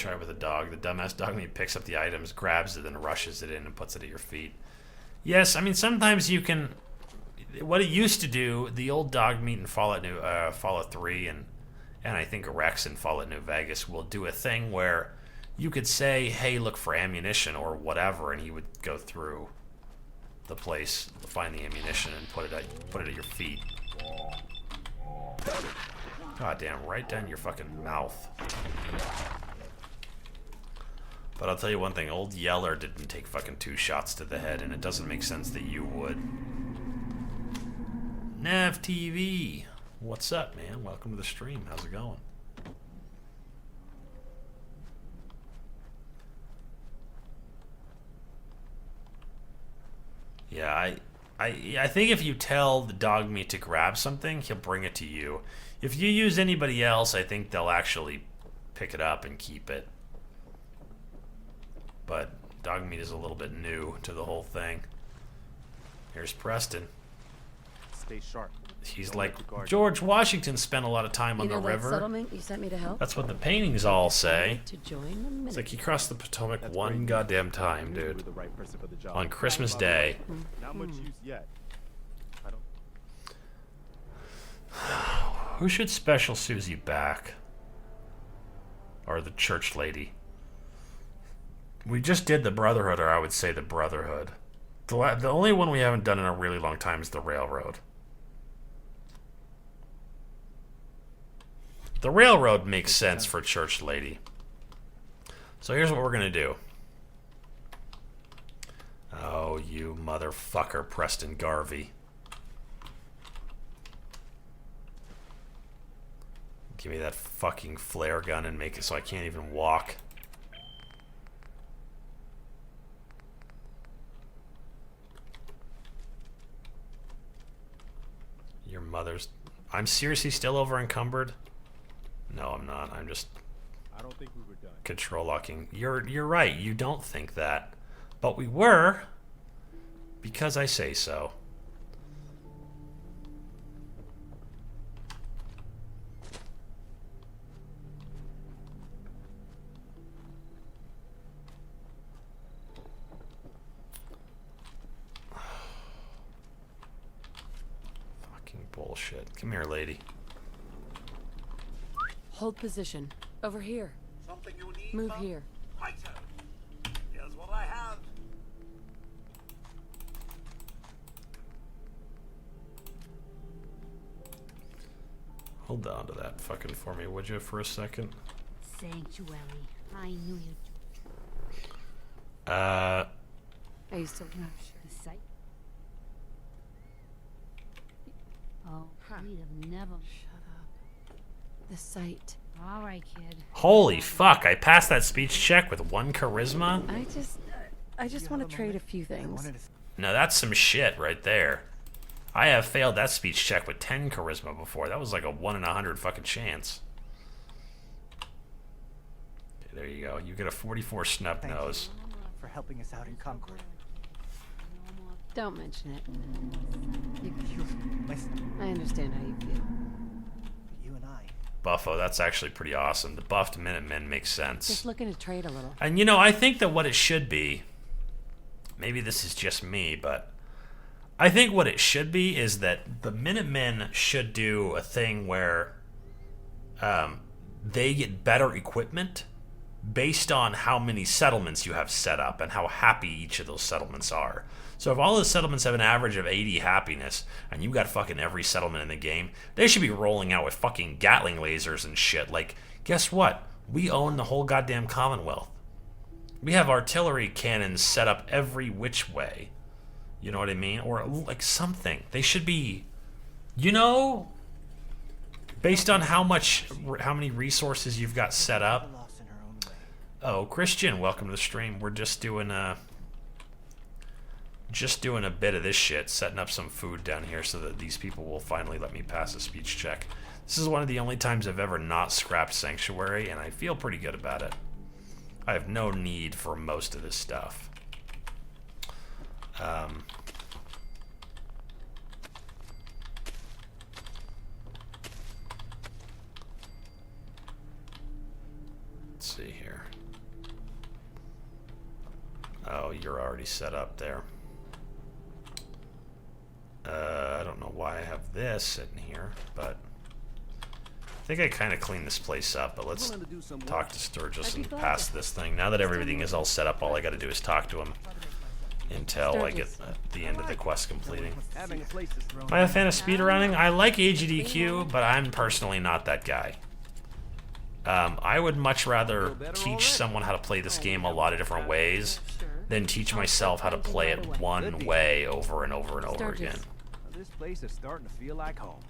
try with a dog. The dumbass dog meat picks up the items, grabs it, then rushes it in and puts it at your feet. Yes, I mean, sometimes you can... What it used to do, the old dog meat in Fallout 3 and I think Rex in Fallout New Vegas will do a thing where you could say, hey, look for ammunition or whatever, and he would go through the place, find the ammunition, and put it at your feet. God damn, right down your fucking mouth. But I'll tell you one thing, old Yeller didn't take fucking 2 shots to the head, and it doesn't make sense that you would. Nav TV, what's up, man? Welcome to the stream. How's it going? Yeah, I think if you tell the dog meat to grab something, he'll bring it to you. If you use anybody else, I think they'll actually pick it up and keep it. But dog meat is a little bit new to the whole thing. Here's Preston. Stay sharp. He's like, George Washington spent a lot of time on the river. Settlement you sent me to help? That's what the paintings all say. To join It's like he crossed the Potomac one goddamn time, dude. On Christmas Day. Not much use yet. Who should special Susie back? Or the church lady? We just did the Brotherhood, or I would say the Brotherhood. The only one we haven't done in a really long time is the Railroad. The Railroad makes sense for church lady. So here's what we're going to do. Oh, you motherfucker, Preston Garvey. Give me that fucking flare gun and make it so I can't even walk. Your mother's... I'm seriously still over encumbered? No, I'm not. I'm just... I don't think we were done. Control locking. You're right. You don't think that. But we were. Because I say so. Bullshit. Come here, lady. Hold position. Over here. Something you need, Move here. Right, sir. Here's what I have. Hold on to that fucking for me, would you, for a second? Sanctuary. I knew you'd... Are you still The site? Oh, we'd have never... Shut up. The site. All right, kid. Holy fuck, I passed that speech check with 1 charisma? I just want to trade a few things. No, that's some shit right there. I have failed that speech check with 10 charisma before. That was like a 1 in 100 fucking chance. Okay, there you go. You get a 44 snub nose. For helping us out in Concord. Don't mention it. Listen, I understand how you feel. you and I. Buffo, that's actually pretty awesome. The buffed Minutemen makes sense. Just looking to trade a little. And you know, I think that what it should be, maybe this is just me, but I think what it should be is that the Minutemen should do a thing where they get better equipment based on how many settlements you have set up and how happy each of those settlements are. So if all the settlements have an average of 80 happiness, and you got fucking every settlement in the game, they should be rolling out with fucking Gatling lasers and shit. Like, guess what? We own the whole goddamn Commonwealth. We have artillery cannons set up every which way. You know what I mean? Or, like, something. They should be, you know, based on how many resources you've got set up. Oh, Christian, welcome to the stream. We're just doing a bit of this shit, setting up some food down here so that these people will finally let me pass a speech check. This is one of the only times I've ever not scrapped Sanctuary, and I feel pretty good about it. I have no need for most of this stuff. see here. Oh, you're already set up there. I don't know why I have this sitting here, but I think I kind of cleaned this place up, but let's talk to Sturgis and pass this thing. Now that everything is all set up, all I got to do is talk to him until I get the end of the quest completing. Am I a fan of speedrunning? I like AGDQ, but I'm personally not that guy. I would much rather teach someone how to play this game a lot of different ways than teach myself how to play it one way over and over and over again. This place is starting to feel like home.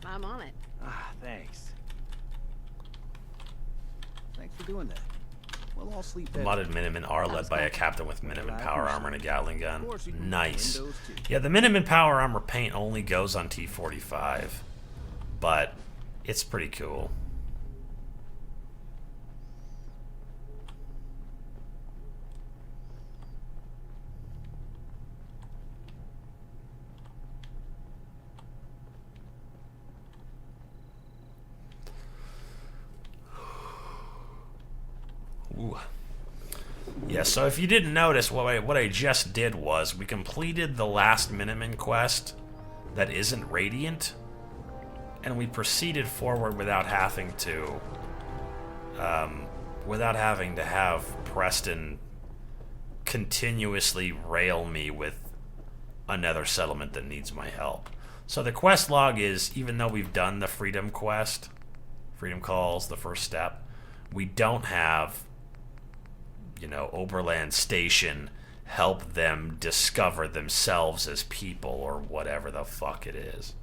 I'm on it. Ah, thanks. Thanks for doing that. We'll all sleep better. Modded Minutemen are led by a captain with Minutemen power armor and a Gatling gun. Nice. Yeah, the Minutemen power armor paint only goes on T45, but it's pretty cool. Ooh. Yeah, so if you didn't notice, what I just did was we completed the last Minutemen quest that isn't Radiant, and we proceeded forward without having to have Preston continuously rail me with another settlement that needs my help. So the quest log is, even though we've done the Freedom quest, Freedom Calls, the first step, we don't have, you know, Oberland Station help them discover themselves as people or whatever the fuck it is.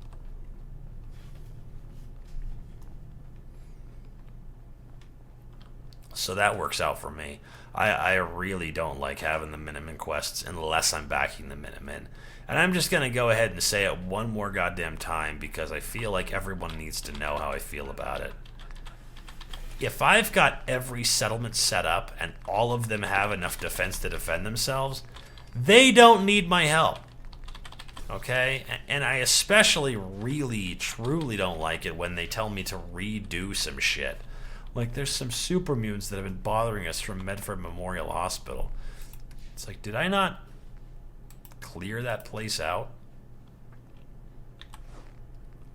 So that works out for me. I really don't like having the Minutemen quests unless I'm backing the Minutemen. And I'm just going to go ahead and say it one more goddamn time because I feel like everyone needs to know how I feel about it. If I've got every settlement set up and all of them have enough defense to defend themselves, they don't need my help. Okay? And I especially really, truly don't like it when they tell me to redo some shit. Like, there's some super mutants that have been bothering us from Medford Memorial Hospital. It's like, did I not clear that place out?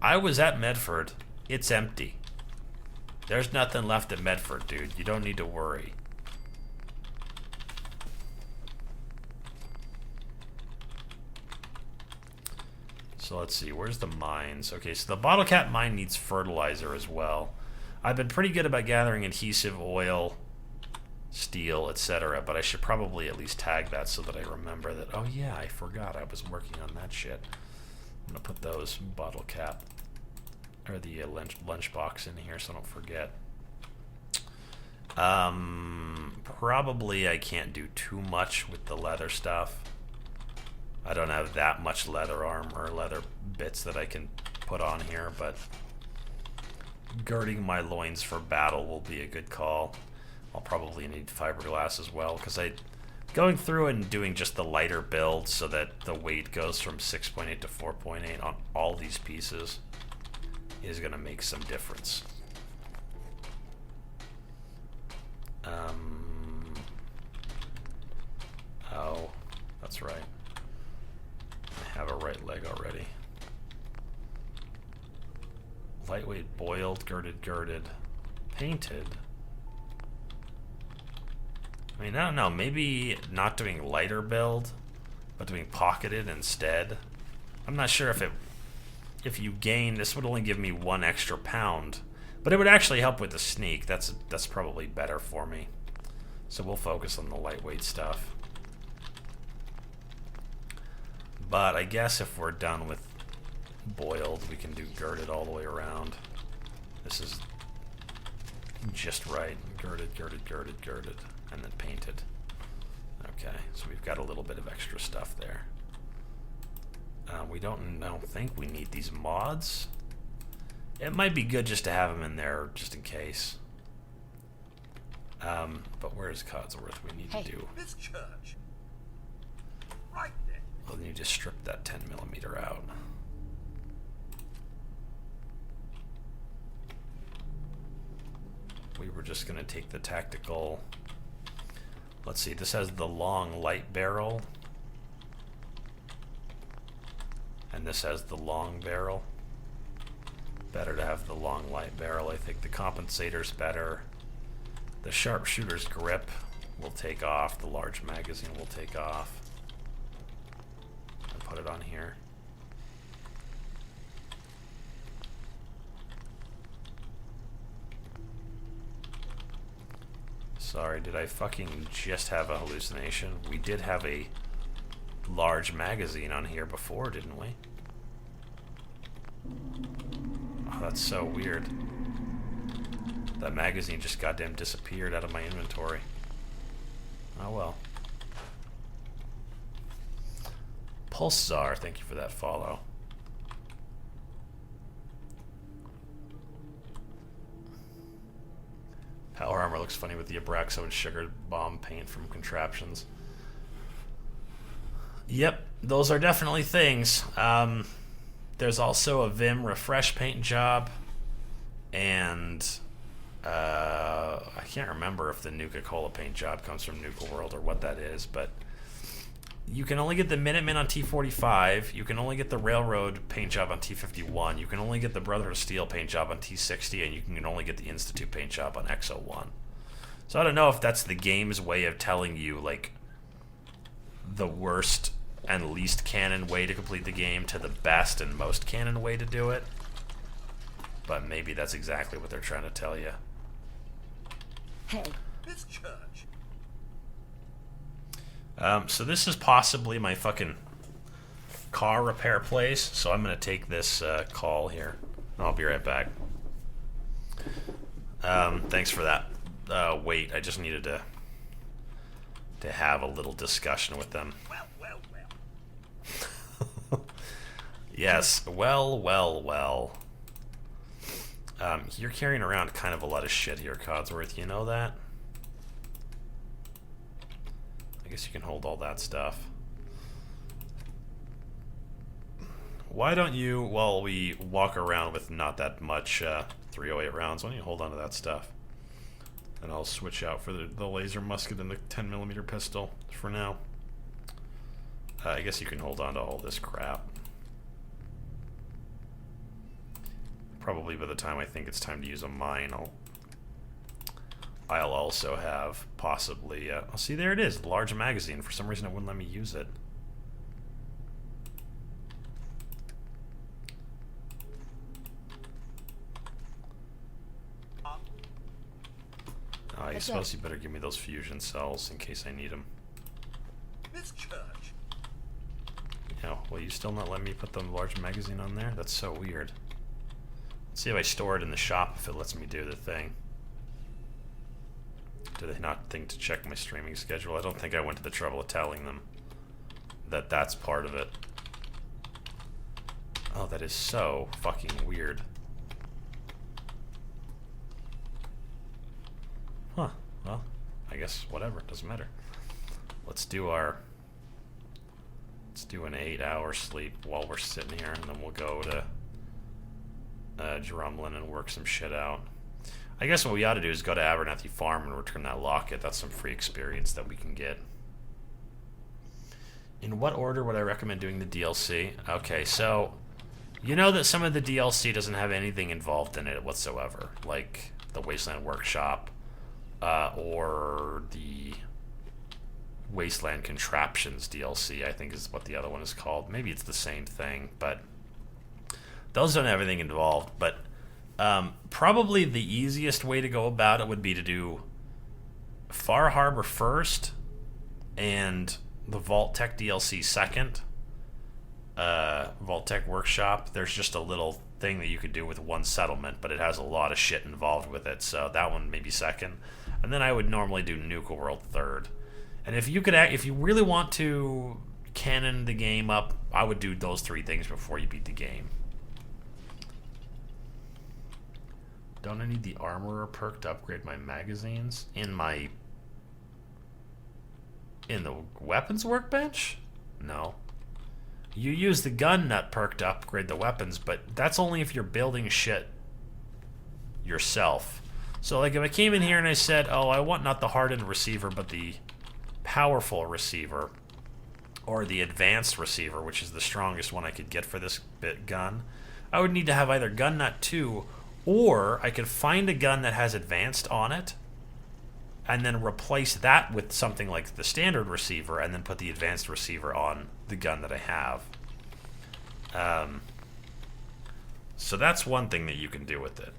I was at Medford. It's empty. There's nothing left at Medford, dude. You don't need to worry. So let's see. Where's the mines? Okay, so the bottle cap mine needs fertilizer as well. I've been pretty good about gathering adhesive, oil, steel, etc., but I should probably at least tag that so that I remember that, oh yeah, I forgot I was working on that shit. I'm going to put those bottle cap, or the lunch box in here so I don't forget. Probably I can't do too much with the leather stuff. I don't have that much leather armor or leather bits that I can put on here, but girding my loins for battle will be a good call. I'll probably need fiberglass as well, because going through and doing just the lighter build so that the weight goes from 6.8 to 4.8 on all these pieces is going to make some difference. Oh, that's right. I have a right leg already. Lightweight, boiled, girded, painted. I mean, I don't know. Maybe not doing lighter build, but doing pocketed instead. I'm not sure if you gain, this would only give me 1 extra pound, but it would actually help with the sneak. That's probably better for me. So we'll focus on the lightweight stuff. But I guess if we're done with boiled, we can do girded all the way around. This is just right. Girded, and then painted. Okay, so we've got a little bit of extra stuff there. We don't think we need these mods. It might be good just to have them in there just in case. But where's Codsworth? We need to do. This church. Right there. We'll need to strip that 10mm out. We we're just gonna take the tactical. Let's see, this has the long light barrel. And this has the long barrel. Better to have the long light barrel. I think the compensator's better. The sharpshooter's grip will take off. The large magazine will take off. And put it on here. Sorry, did I fucking just have a hallucination? We did have a large magazine on here before, didn't we? Oh, that's so weird. That magazine just goddamn disappeared out of my inventory. Oh well. Pulsar, thank you for that follow. Power armor looks funny with the Abraxo and sugar bomb paint from Contraptions. Yep, those are definitely things. There's also a Vim refresh paint job, and I can't remember if the Nuka-Cola paint job comes from Nuka World or what that is, but you can only get the Minutemen on T45, you can only get the Railroad paint job on T51, you can only get the Brotherhood of Steel paint job on T60, and you can only get the Institute paint job on X01. So I don't know if that's the game's way of telling you, like, the worst and least canon way to complete the game to the best and most canon way to do it. But maybe that's exactly what they're trying to tell you. Hey. This church. So this is possibly my fucking car repair place. So I'm going to take this call here. I'll be right back. Thanks for that. Wait, I just needed to have a little discussion with them. Well. Yes, well. You're carrying around kind of a lot of shit here, Codsworth. You know that? I guess you can hold all that stuff. Why don't you, while we walk around with not that much 308 rounds, why don't you hold on to that stuff? And I'll switch out for the laser musket and the 10mm pistol for now. I guess you can hold on to all this crap. Probably by the time I think it's time to use a mine, I'll also have possibly... oh, see, there it is, the large magazine. For some reason, it wouldn't let me use it. I suppose you better give me those fusion cells in case I need them. This church. No, will you still not let me put the large magazine on there? That's so weird. Let's see if I store it in the shop if it lets me do the thing. Do they not think to check my streaming schedule? I don't think I went to the trouble of telling them that that's part of it. Oh, that is so fucking weird. Huh. Well, I guess whatever. Doesn't matter. Let's do an 8-hour sleep while we're sitting here, and then we'll go to Drumlin and work some shit out. I guess what we ought to do is go to Abernathy Farm and return that locket. That's some free experience that we can get. In what order would I recommend doing the DLC? Okay, so you know that some of the DLC doesn't have anything involved in it whatsoever, like the Wasteland Workshop or the Wasteland Contraptions DLC, I think is what the other one is called. Maybe it's the same thing, but those don't have anything involved. But probably the easiest way to go about it would be to do Far Harbor first and the Vault Tech DLC second. Vault Tech Workshop, there's just a little thing that you could do with one settlement, but it has a lot of shit involved with it, so that one maybe second. And then I would normally do Nuka World third. And if you really want to canon the game up, I would do those three things before you beat the game. Don't I need the Armorer perk to upgrade my magazines in the weapons workbench? No. You use the gun nut perk to upgrade the weapons, but that's only if you're building shit yourself. So, like, if I came in here and I said, oh, I want not the hardened receiver, but the powerful receiver, or the advanced receiver, which is the strongest one I could get for this gun, I would need to have either gun nut 2, or I could find a gun that has advanced on it, and then replace that with something like the standard receiver, and then put the advanced receiver on the gun that I have. So that's one thing that you can do with it.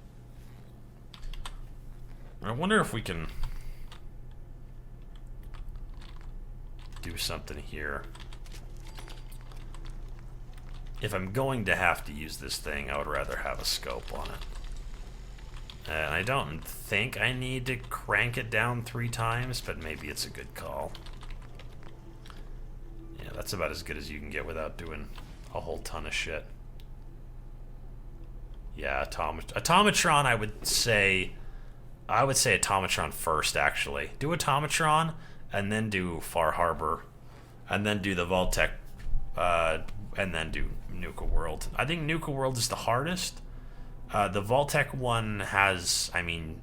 I wonder if we can do something here. If I'm going to have to use this thing, I would rather have a scope on it. And I don't think I need to crank it down 3 times, but maybe it's a good call. Yeah, that's about as good as you can get without doing a whole ton of shit. Yeah, Automatron, I would say Automatron first, actually. Do Automatron, and then do Far Harbor, and then do the Vault-Tec, and then do Nuka World. I think Nuka World is the hardest. The Vault-Tec one has, I mean,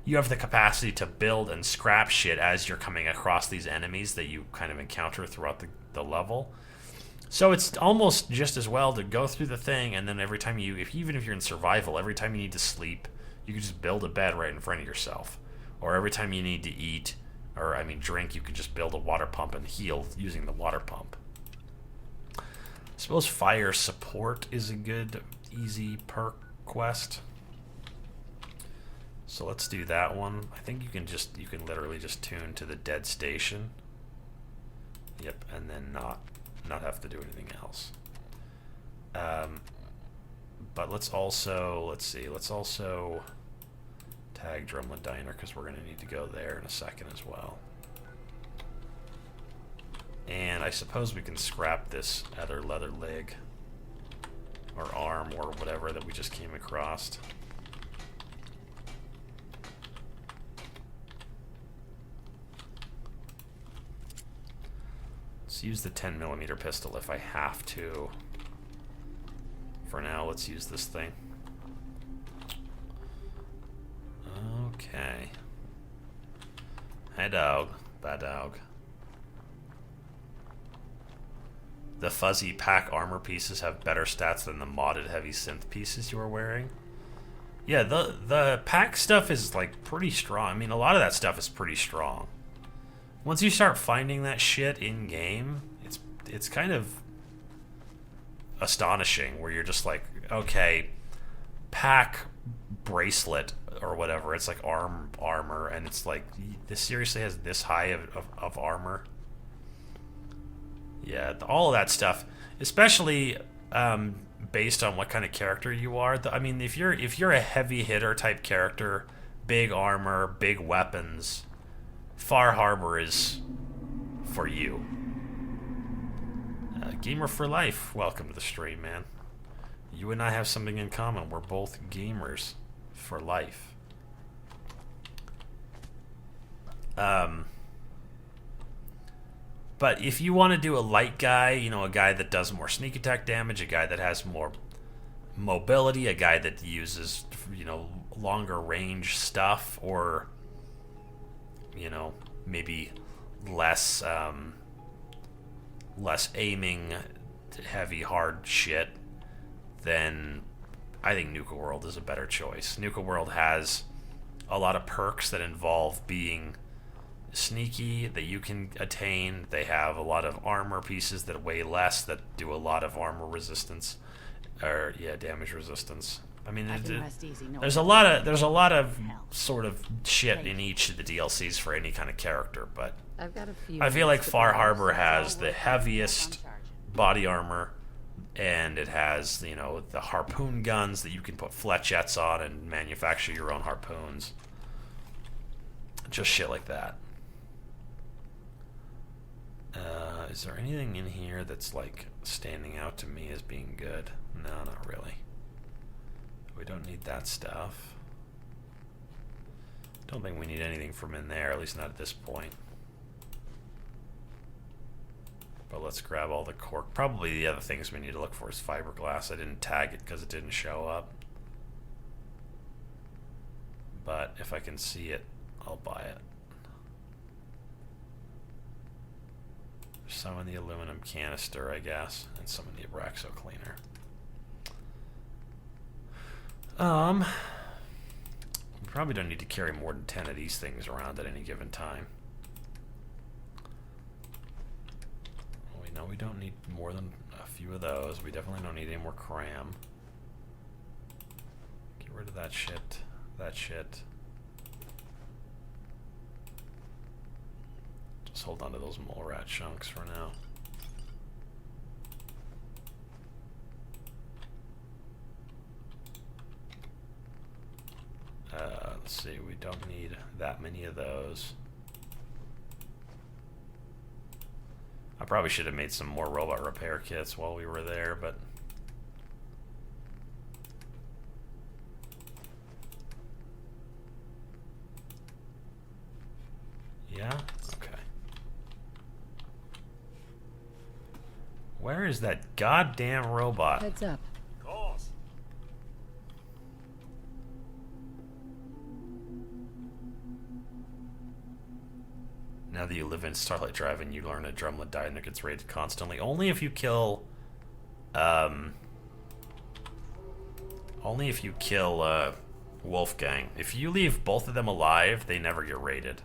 you have the capacity to build and scrap shit as you're coming across these enemies that you kind of encounter throughout the level. So it's almost just as well to go through the thing, and then every time even if you're in survival, every time you need to sleep, you can just build a bed right in front of yourself. Or every time you need to eat, or I mean drink, you can just build a water pump and heal using the water pump. I suppose fire support is a good, easy perk quest. So let's do that one. I think you can literally just tune to the dead station. Yep, and then not have to do anything else. But let's also tag Drumlin Diner, because we're going to need to go there in a second as well. And I suppose we can scrap this other leather leg or arm or whatever that we just came across. Let's use the 10mm pistol if I have to. For now, let's use this thing. Okay. Hey dog, bad dog. The fuzzy pack armor pieces have better stats than the modded heavy synth pieces you are wearing. Yeah, the pack stuff is like pretty strong. I mean, a lot of that stuff is pretty strong. Once you start finding that shit in game, it's kind of astonishing, where you're just like, okay, pack bracelet or whatever. It's like armor, and it's like, this seriously has this high of armor. Yeah, all of that stuff, especially based on what kind of character you are. I mean, if you're a heavy hitter type character, big armor, big weapons, Far Harbor is for you. Gamer for life, welcome to the stream, man. You and I have something in common. We're both gamers for life. But if you want to do a light guy, you know, a guy that does more sneak attack damage, a guy that has more mobility, a guy that uses, you know, longer range stuff, or, you know, maybe less aiming, heavy, hard shit, then I think Nuka World is a better choice. Nuka World has a lot of perks that involve being sneaky that you can attain. They have a lot of armor pieces that weigh less, that do a lot of armor resistance, or damage resistance. I mean, there's a lot of sort of shit in each of the DLCs for any kind of character, but I've got a few. I feel like Far Harbor has the heaviest body armor, and it has, you know, the harpoon guns that you can put flechettes on and manufacture your own harpoons. Just shit like that. Is there anything in here that's like standing out to me as being good? No, not really. We don't need that stuff. Don't think we need anything from in there, at least not at this point. But let's grab all the cork. Probably the other things we need to look for is fiberglass. I didn't tag it because it didn't show up. but if I can see it, I'll buy it. Some in the aluminum canister, I guess, and some in the Abraxo cleaner. We probably don't need to carry more than 10 of these things around at any given time. We know we don't need more than a few of those. We definitely don't need any more cram. Get rid of that shit. That shit. Just hold on to those mole rat chunks for now. Let's see, we don't need that many of those. I probably should have made some more robot repair kits while we were there, but yeah, okay. Where is that goddamn robot? Heads up. Course. Now that you live in Starlight Drive and you learn a drumlet die and it gets raided constantly. Only if you kill Wolfgang. If you leave both of them alive, they never get raided.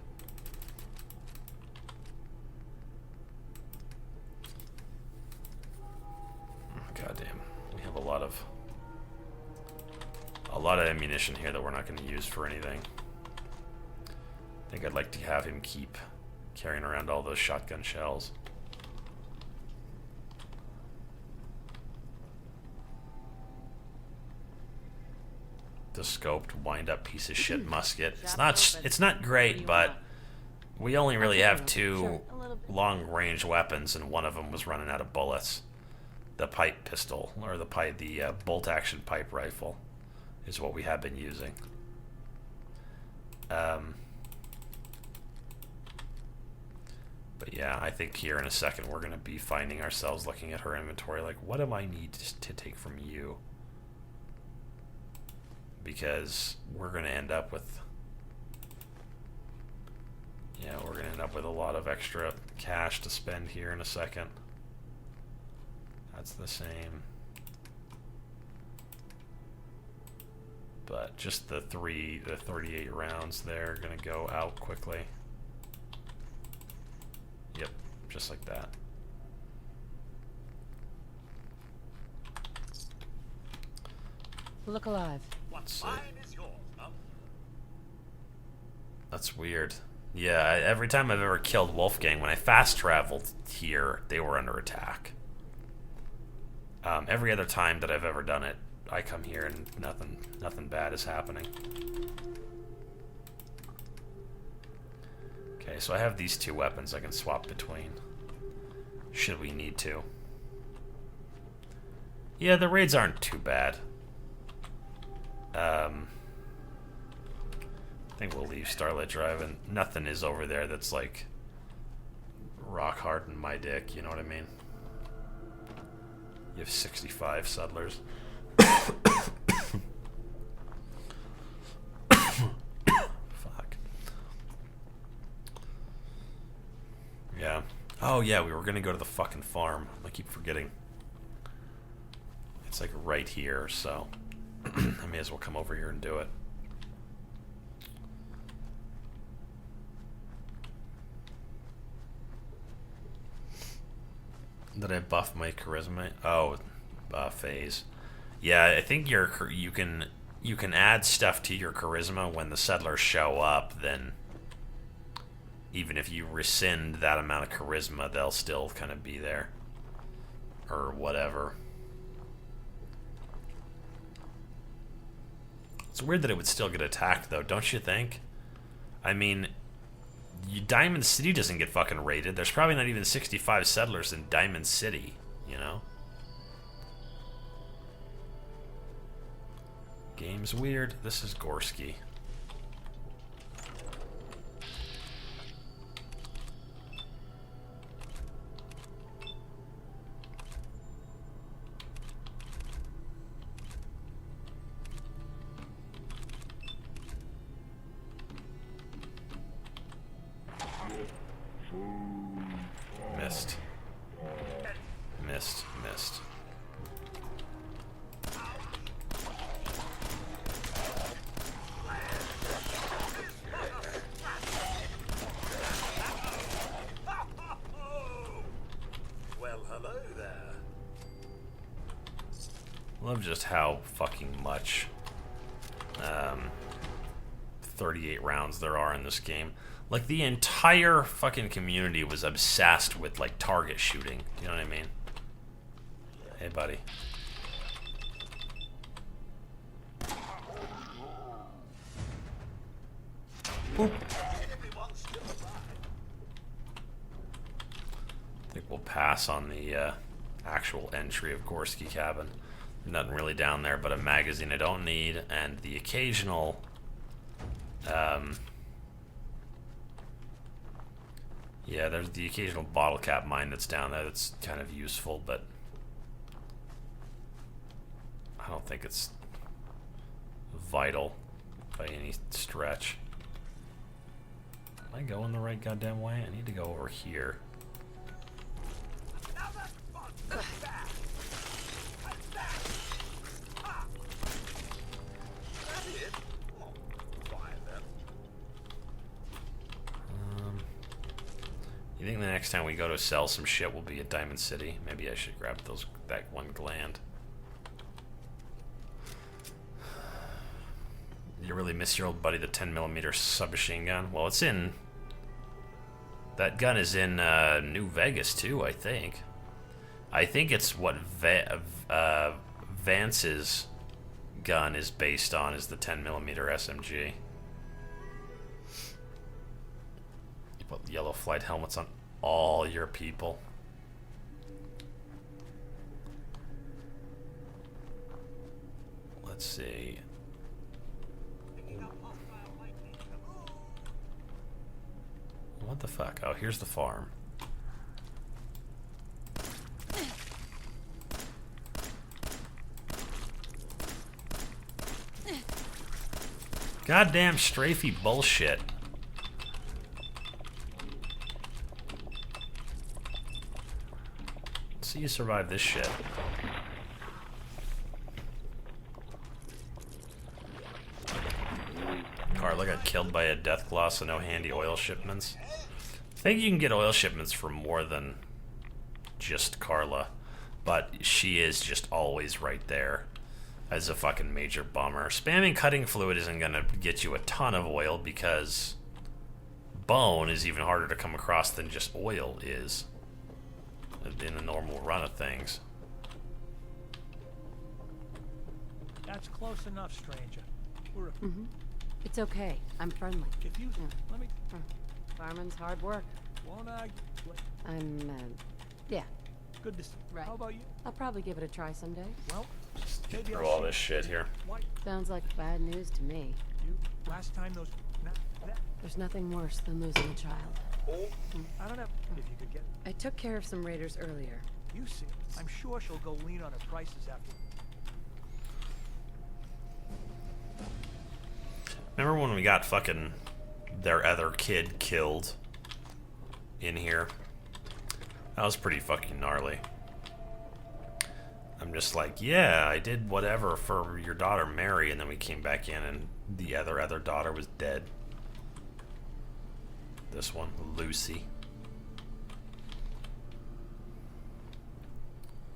Goddamn. We have a lot of ammunition here that we're not going to use for anything. I think I'd like to have him keep carrying around all those shotgun shells. The scoped wind-up piece of shit musket. It's not great, but we only really have two long-range weapons, and one of them was running out of bullets. The pipe pistol, or the bolt-action pipe rifle, is what we have been using. But yeah, I think here in a second we're going to be finding ourselves looking at her inventory like, what do I need to take from you? Because we're going to end up with... yeah, we're going to end up with a lot of extra cash to spend here in a second. That's the same. But just the 38 rounds there are going to go out quickly. Yep, just like that. Look alive. What's mine is yours, huh? That's weird. Yeah, every time I've ever killed Wolfgang, when I fast traveled here, they were under attack. Every other time that I've ever done it, I come here and nothing bad is happening. Okay, so I have these two weapons I can swap between, should we need to. Yeah, the raids aren't too bad. I think we'll leave Starlight Drive, and nothing is over there that's like rock hard in my dick, you know what I mean? You have 65 settlers. Fuck. Yeah. Oh yeah, we were gonna go to the fucking farm. I keep forgetting. It's like right here, so I may as well come over here and do it. Did I buff my charisma? Oh, phase. Yeah, I think you can add stuff to your charisma when the settlers show up. Then, even if you rescind that amount of charisma, they'll still kind of be there, or whatever. It's weird that it would still get attacked, though, don't you think? I mean, Diamond City doesn't get fucking raided. There's probably not even 65 settlers in Diamond City, you know? Game's weird. This is Gorski. Missed. Missed. Missed. Well, hello there. Love just how fucking much 38 rounds there are in this game. Like, the entire fucking community was obsessed with, like, target shooting. You know what I mean? Hey, buddy. Boop. I think we'll pass on the actual entry of Gorski Cabin. Nothing really down there but a magazine I don't need, and the occasional yeah, there's the occasional bottle cap mine that's down there that's kind of useful, but I don't think it's vital by any stretch. Am I going the right goddamn way? I need to go over here. You think the next time we go to sell some shit will be at Diamond City? Maybe I should grab that one gland. You really miss your old buddy, the 10mm submachine gun? Well, it's in... That gun is in New Vegas, too, I think. I think it's what Vance's gun is based on, is the 10mm SMG. You put yellow flight helmets on all your people. Let's see. What the fuck? Oh, here's the farm. Goddamn strafey bullshit. Let's see you survive this shit. Carla got killed by a death claw, so no handy oil shipments. I think you can get oil shipments for more than just Carla, but she is just always right there as a fucking major bummer. Spamming cutting fluid isn't gonna get you a ton of oil because bone is even harder to come across than just oil is in the normal run of things. That's close enough, stranger. We're a It's okay. I'm friendly. If you let me, Farming's hard work. won't I? I'm, yeah, Good to see. Right. How about you? I'll probably give it a try someday. Well, maybe Through I'll all see this shit here. Why Sounds like bad news to me. you? Last time those. That, There's nothing worse than losing a child. I don't know if you could get. I took care of some raiders earlier. You see, I'm sure she'll go lean on her prices after. Remember when we got fucking their other kid killed in here? That was pretty fucking gnarly. I'm just like, yeah, I did whatever for your daughter Mary, and then we came back in and the other daughter was dead. This one, Lucy.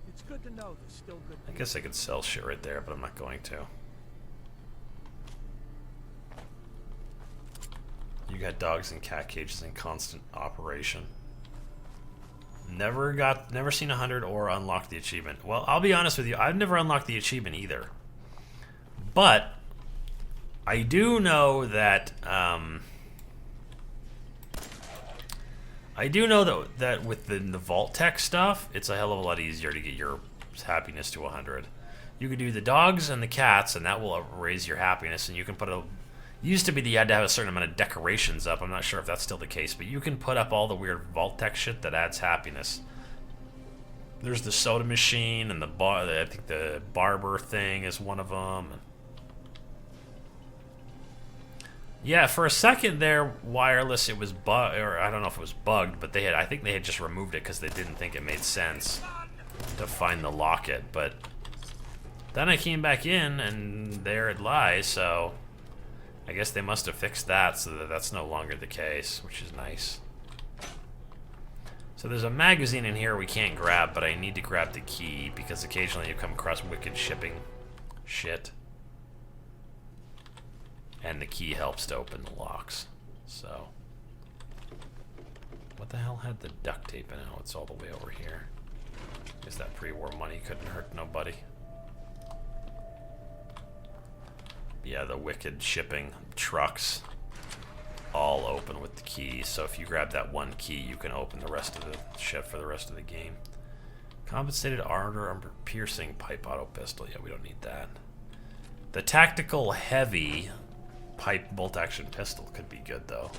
It's good to know there's still good. I guess I could sell shit right there, but I'm not going to. You got dogs and cat cages in constant operation. Never seen 100 or unlocked the achievement. Well, I'll be honest with you, I've never unlocked the achievement either. But I do know that that with the vault tech stuff, it's a hell of a lot easier to get your happiness to 100. You can do the dogs and the cats, and that will raise your happiness, and you can put a... Used to be that you had to have a certain amount of decorations up. I'm not sure if that's still the case, but you can put up all the weird vault tech shit that adds happiness. There's the soda machine and the bar. I think the barber thing is one of them. Yeah, for a second there, wireless, it was bugged, or I don't know if it was bugged, but I think they had just removed it because they didn't think it made sense to find the locket, but then I came back in and there it lies, so I guess they must have fixed that so that that's no longer the case, which is nice. So there's a magazine in here we can't grab, but I need to grab the key because occasionally you come across wicked shipping shit. And the key helps to open the locks. So, what the hell had the duct tape in it? Oh, it's all the way over here. Guess that pre-war money couldn't hurt nobody. Yeah, the wicked shipping trucks all open with the key. So if you grab that one key, you can open the rest of the shit for the rest of the game. Compensated armor piercing pipe auto pistol. Yeah, we don't need that. The tactical heavy pipe bolt action pistol could be good though.